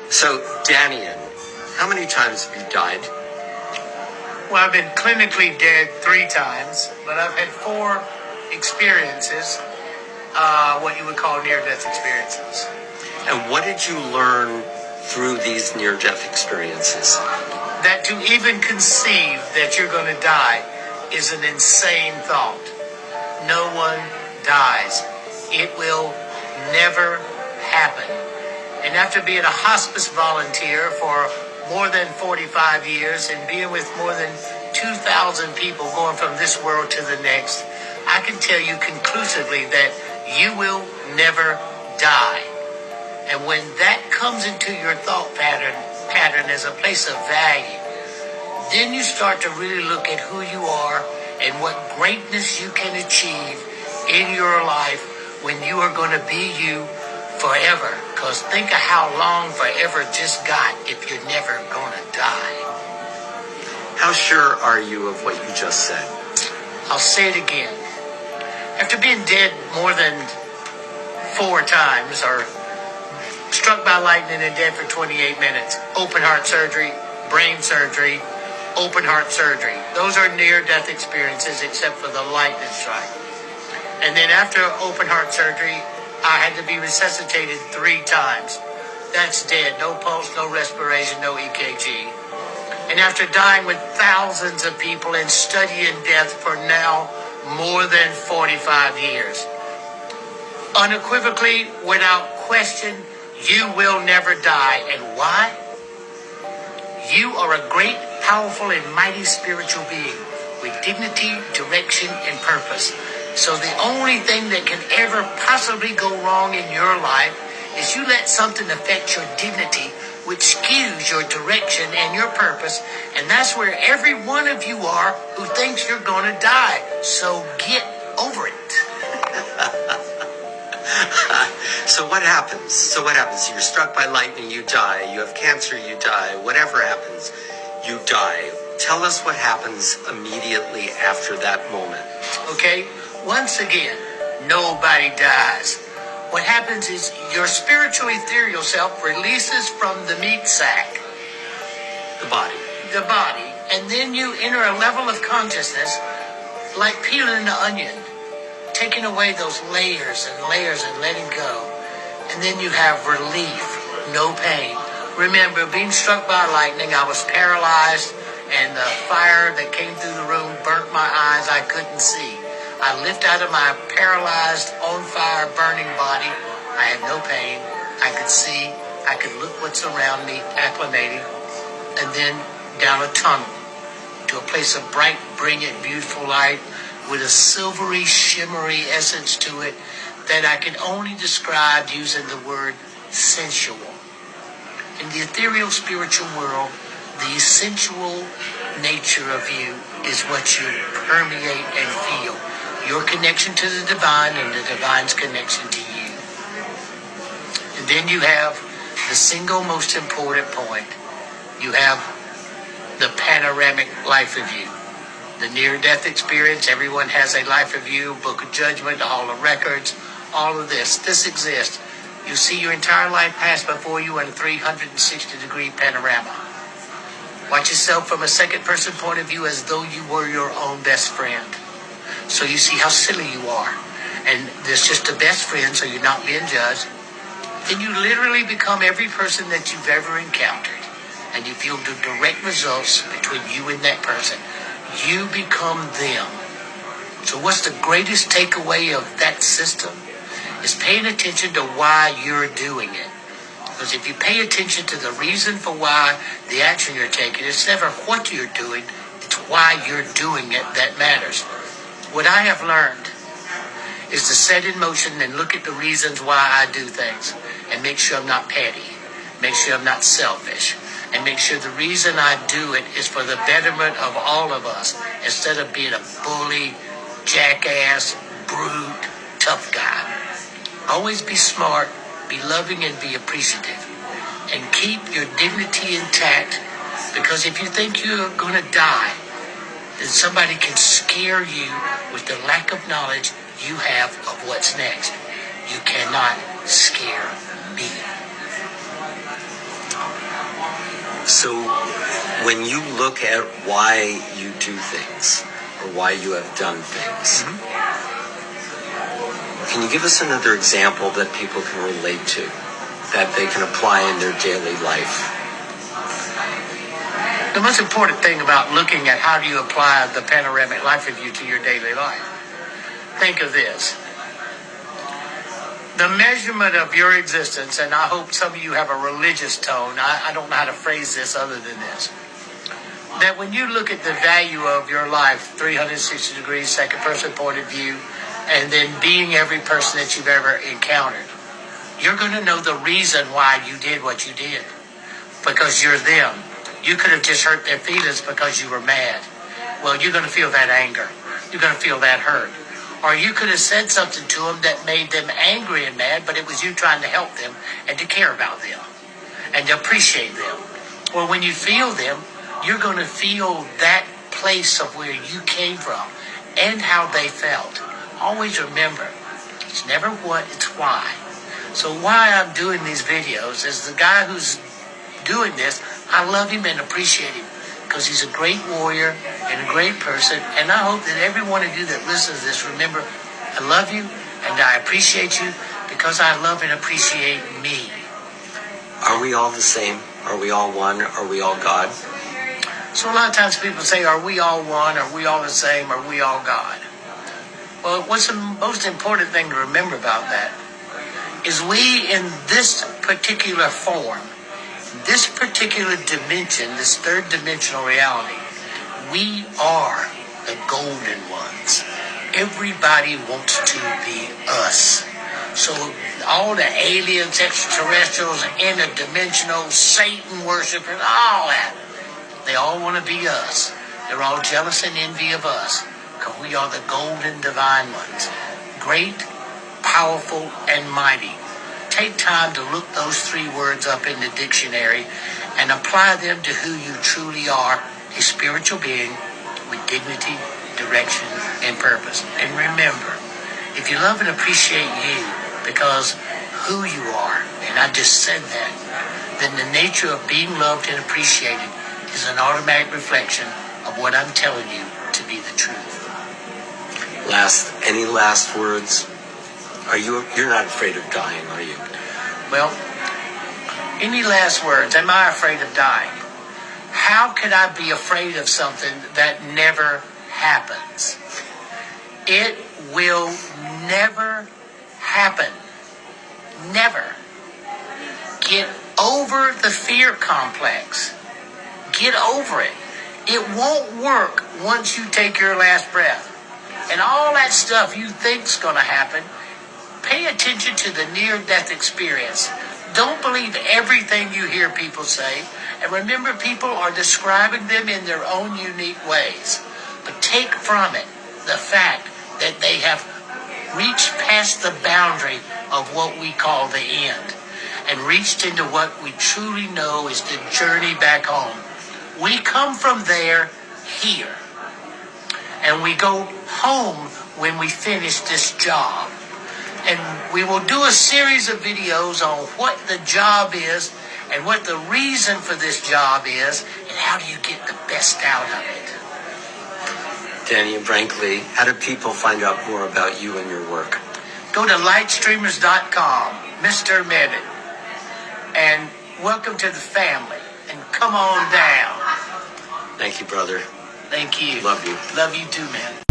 So, Danian, how many times have you died? Well, I've been clinically dead 3 times, but I've had 4 experiences, what you would call near-death experiences. And what did you learn through these near-death experiences? That to even conceive that you're going to die is an insane thought. No one dies. It will never happen. And after being a hospice volunteer for more than 45 years and being with more than 2,000 people going from this world to the next, I can tell you conclusively that you will never die. And when that comes into your thought pattern as a place of value, then you start to really look at who you are and what greatness you can achieve in your life when you are going to be you forever. Because think of how long forever just got if you're never going to die. How sure are you of what you just said? I'll say it again. After being dead more than 4 times, or struck by lightning and dead for 28 minutes, open heart surgery, brain surgery, open heart surgery. Those are near-death experiences except for the lightning strike. And then after open heart surgery, I had to be resuscitated 3 times. That's dead. No pulse, no respiration, no EKG. And after dying with thousands of people and studying death for now more than 45 years, unequivocally, without question, you will never die. And why? You are a great, powerful, and mighty spiritual being with dignity, direction, and purpose. So the only thing that can ever possibly go wrong in your life is you let something affect your dignity, which skews your direction and your purpose. And that's where every one of you are who thinks you're going to die. So get over it. So what happens? You're struck by lightning, you die. You have cancer, you die. Whatever happens, you die. Tell us what happens immediately after that moment. Okay? Once again, nobody dies. What happens is your spiritual ethereal self releases from the meat sack. The body. The body. And then you enter a level of consciousness like peeling an onion, taking away those layers and layers and letting go. And then you have relief, no pain. Remember, being struck by lightning, I was paralyzed, and the fire that came through the room burnt my eyes. I couldn't see. I lift out of my paralyzed, on fire, burning body. I had no pain. I could see. I could look what's around me, acclimating. And then down a tunnel to a place of bright, brilliant, beautiful light with a silvery, shimmery essence to it that I can only describe using the word sensual. In the ethereal spiritual world, the sensual nature of you is what you permeate and feel. Your connection to the divine and the divine's connection to you. And then you have the single most important point. You have the panoramic life of you. The near-death experience, everyone has a life of you, book of judgment, hall of records, all of this. This exists. You see your entire life pass before you in a 360-degree panorama. Watch yourself from a second-person point of view as though you were your own best friend. So you see how silly you are. And there's just a best friend, so you're not being judged. Then you literally become every person that you've ever encountered. And you feel the direct results between you and that person. You become them. So what's the greatest takeaway of that system? Is paying attention to why you're doing it. Because if you pay attention to the reason for why the action you're taking, it's never what you're doing, it's why you're doing it that matters. What I have learned is to set in motion and look at the reasons why I do things and make sure I'm not petty, make sure I'm not selfish, and make sure the reason I do it is for the betterment of all of us instead of being a bully, jackass, brute, tough guy. Always be smart, be loving, and be appreciative. And keep your dignity intact, because if you think you're going to die, then somebody can scare you with the lack of knowledge you have of what's next. You cannot scare me. So when you look at why you do things or why you have done things, can you give us another example that people can relate to, that they can apply in their daily life? The most important thing about looking at how do you apply the panoramic life review to your daily life, think of this. The measurement of your existence, and I hope some of you have a religious tone. I don't know how to phrase this other than this. That when you look at the value of your life, 360 degrees, second person point of view, and then being every person that you've ever encountered, you're going to know the reason why you did what you did. Because you're them. You could have just hurt their feelings because you were mad. Well, you're going to feel that anger. You're going to feel that hurt. Or you could have said something to them that made them angry and mad, but it was you trying to help them and to care about them and to appreciate them. Well, when you feel them, you're going to feel that place of where you came from and how they felt. Always remember, it's never what, it's why. So why I'm doing these videos is the guy who's doing this, I love him and appreciate him because he's a great warrior and a great person. And I hope that every one of you that listens to this, remember, I love you and I appreciate you because I love and appreciate me. Are we all the same? Are we all one? Are we all God? So a lot of times people say, are we all one? Are we all the same? Are we all God? Well, what's the most important thing to remember about that is we in this particular form, this particular dimension, this third dimensional reality, we are the golden ones. Everybody wants to be us. So all the aliens, extraterrestrials, interdimensional, Satan worshipers, all that, they all want to be us. They're all jealous and envy of us because we are the golden divine ones. Great, powerful, and mighty. Take time to look those three words up in the dictionary and apply them to who you truly are, a spiritual being with dignity, direction, and purpose. And remember, if you love and appreciate you because who you are, and I just said that, then the nature of being loved and appreciated is an automatic reflection of what I'm telling you to be the truth. Any last words? You're not afraid of dying, are you? Well, any last words? Am I afraid of dying? How could I be afraid of something that never happens? It will never happen. Never. Get over the fear complex. Get over it. It won't work once you take your last breath. And all that stuff you think's going to happen, pay attention to the near-death experience. Don't believe everything you hear people say. And remember, people are describing them in their own unique ways. But take from it the fact that they have reached past the boundary of what we call the end and reached into what we truly know is the journey back home. We come from there here. And we go home when we finish this job. And we will do a series of videos on what the job is and what the reason for this job is and how do you get the best out of it. Danny and Frank Lee, how do people find out more about you and your work? Go to lightstreamers.com, Mr. Medit, and welcome to the family. And come on down. Thank you, brother. Thank you. Love you. Love you too, man.